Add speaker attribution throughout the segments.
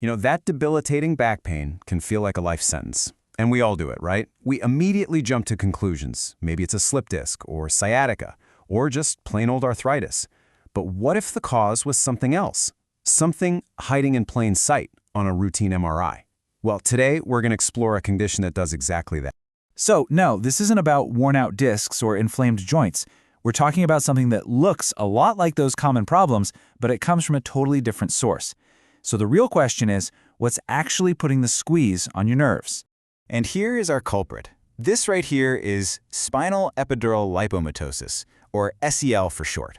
Speaker 1: That debilitating back pain can feel like a life sentence. And we all do it, right? We immediately jump to conclusions. Maybe it's a slip disc or sciatica or just plain old arthritis. But what if the cause was something else? Something hiding in plain sight on a routine MRI? Well, today we're going to explore a condition that does exactly that.
Speaker 2: So, no, this isn't about worn-out discs or inflamed joints. We're talking about something that looks a lot like those common problems, but it comes from a totally different source. So the real question is, what's actually putting the squeeze on your nerves?
Speaker 3: And here is our culprit. This right here is spinal epidural lipomatosis, or SEL for short.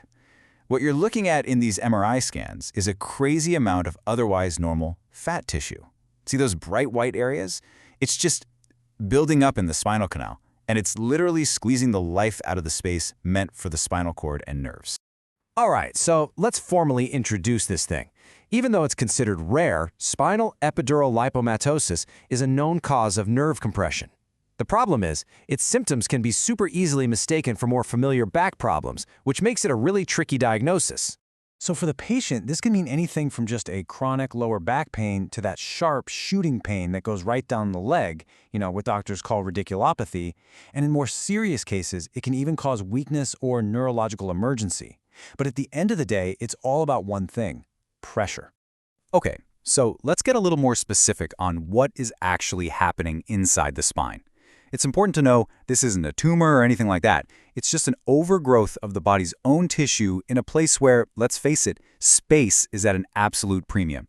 Speaker 3: What you're looking at in these MRI scans is a crazy amount of otherwise normal fat tissue. See those bright white areas? It's just building up in the spinal canal, and it's literally squeezing the life out of the space meant for the spinal cord and nerves.
Speaker 1: All right, so let's formally introduce this thing. Even though it's considered rare, spinal epidural lipomatosis is a known cause of nerve compression. The problem is, its symptoms can be super easily mistaken for more familiar back problems, which makes it a really tricky diagnosis.
Speaker 4: So for the patient, this can mean anything from just a chronic lower back pain to that sharp shooting pain that goes right down the leg, what doctors call radiculopathy. And in more serious cases, it can even cause weakness or neurological emergency. But at the end of the day, it's all about one thing: pressure.
Speaker 3: Okay, so let's get a little more specific on what is actually happening inside the spine. It's important to know this isn't a tumor or anything like that. It's just an overgrowth of the body's own tissue in a place where, let's face it, space is at an absolute premium.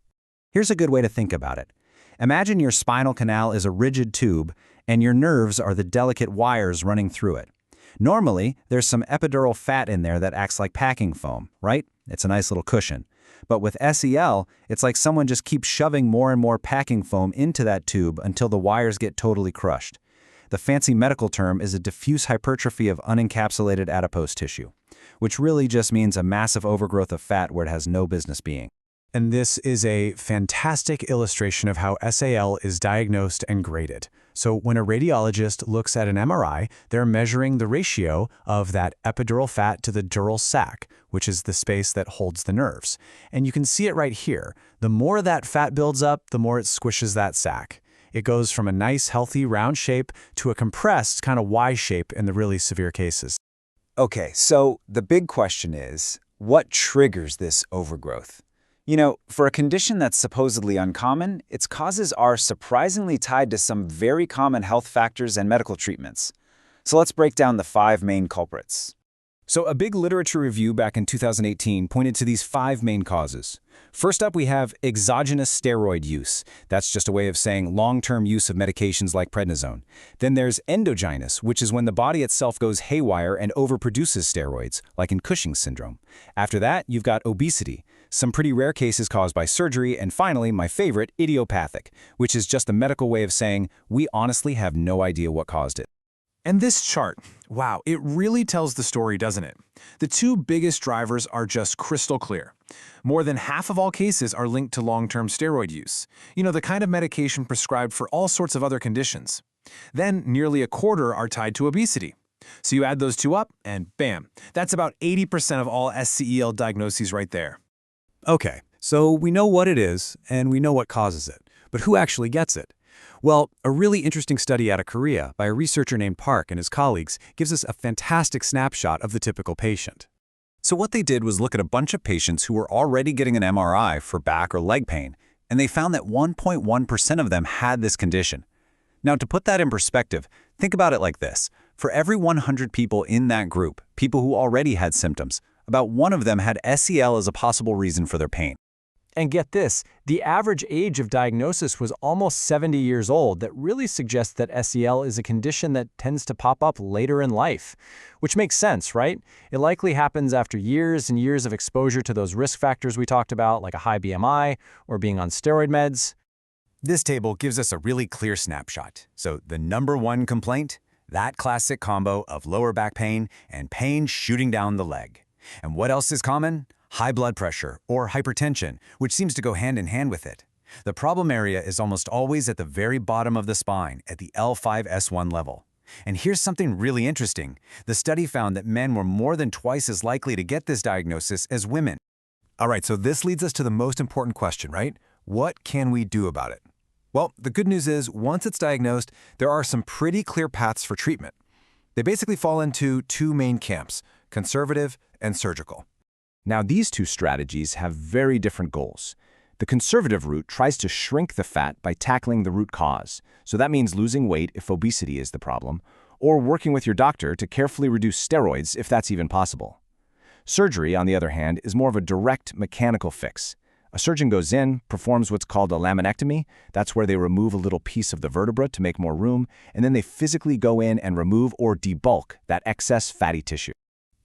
Speaker 2: Here's a good way to think about it. Imagine your spinal canal is a rigid tube, and your nerves are the delicate wires running through it. Normally, there's some epidural fat in there that acts like packing foam, right? It's a nice little cushion. But with SEL, it's like someone just keeps shoving more and more packing foam into that tube until the wires get totally crushed. The fancy medical term is a diffuse hypertrophy of unencapsulated adipose tissue, which really just means a massive overgrowth of fat where it has no business being.
Speaker 1: And this is a fantastic illustration of how SAL is diagnosed and graded. So when a radiologist looks at an MRI, they're measuring the ratio of that epidural fat to the dural sac, which is the space that holds the nerves. And you can see it right here. The more that fat builds up, the more it squishes that sac. It goes from a nice, healthy, round shape to a compressed kind of Y shape in the really severe cases.
Speaker 3: Okay, so the big question is, what triggers this overgrowth? For a condition that's supposedly uncommon, its causes are surprisingly tied to some very common health factors and medical treatments. So let's break down the 5 main culprits.
Speaker 1: So a big literature review back in 2018 pointed to these 5 main causes. First up, we have exogenous steroid use. That's just a way of saying long-term use of medications like prednisone. Then there's endogenous, which is when the body itself goes haywire and overproduces steroids, like in Cushing's syndrome. After that, you've got obesity, some pretty rare cases caused by surgery, and finally, my favorite, idiopathic, which is just a medical way of saying we honestly have no idea what caused it.
Speaker 4: And this chart, wow, it really tells the story, doesn't it? The 2 biggest drivers are just crystal clear. More than half of all cases are linked to long-term steroid use, the kind of medication prescribed for all sorts of other conditions. Then nearly a quarter are tied to obesity. So you add those 2 up, and bam, that's about 80% of all SCEL diagnoses right there.
Speaker 1: Okay, so we know what it is, and we know what causes it. But who actually gets it? Well, a really interesting study out of Korea by a researcher named Park and his colleagues gives us a fantastic snapshot of the typical patient.
Speaker 3: So what they did was look at a bunch of patients who were already getting an MRI for back or leg pain, and they found that 1.1% of them had this condition. Now, to put that in perspective, think about it like this. For every 100 people in that group, people who already had symptoms, about 1 of them had SEL as a possible reason for their pain.
Speaker 5: And get this, the average age of diagnosis was almost 70 years old. That really suggests that SEL is a condition that tends to pop up later in life, which makes sense, right? It likely happens after years and years of exposure to those risk factors we talked about, like a high BMI or being on steroid meds.
Speaker 3: This table gives us a really clear snapshot. So the number 1 complaint, that classic combo of lower back pain and pain shooting down the leg. And what else is common? High blood pressure or hypertension, which seems to go hand in hand with it. The problem area is almost always at the very bottom of the spine, at the L5-S1 level. And here's something really interesting. The study found that men were more than twice as likely to get this diagnosis as women.
Speaker 1: All right, so this leads us to the most important question, right?
Speaker 3: What can we do about it? Well, the good news is, once it's diagnosed, there are some pretty clear paths for treatment. They basically fall into two main camps: conservative and surgical.
Speaker 1: Now, these two strategies have very different goals. The conservative route tries to shrink the fat by tackling the root cause, so that means losing weight if obesity is the problem, or working with your doctor to carefully reduce steroids if that's even possible. Surgery, on the other hand, is more of a direct mechanical fix. A surgeon goes in, performs what's called a laminectomy. That's where they remove a little piece of the vertebra to make more room, and then they physically go in and remove or debulk that excess fatty tissue.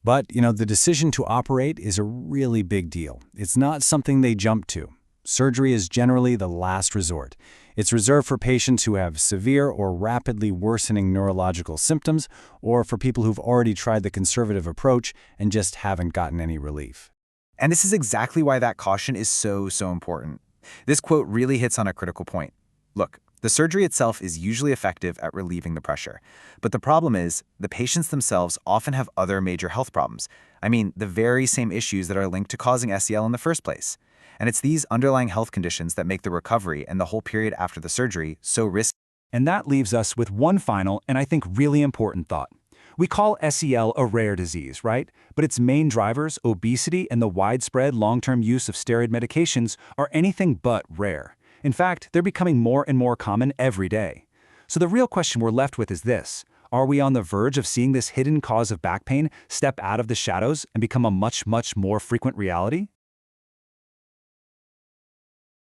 Speaker 1: But, the decision to operate is a really big deal. It's not something they jump to. Surgery is generally the last resort. It's reserved for patients who have severe or rapidly worsening neurological symptoms, or for people who've already tried the conservative approach and just haven't gotten any relief.
Speaker 2: And this is exactly why that caution is so important. This quote really hits on a critical point. Look, the surgery itself is usually effective at relieving the pressure. But the problem is, the patients themselves often have other major health problems. I mean, the very same issues that are linked to causing SEL in the first place. And it's these underlying health conditions that make the recovery and the whole period after the surgery so risky.
Speaker 1: And that leaves us with one final and I think really important thought. We call SEL a rare disease, right? But its main drivers, obesity and the widespread long-term use of steroid medications, are anything but rare. In fact, they're becoming more and more common every day. So the real question we're left with is this: are we on the verge of seeing this hidden cause of back pain step out of the shadows and become a much more frequent reality?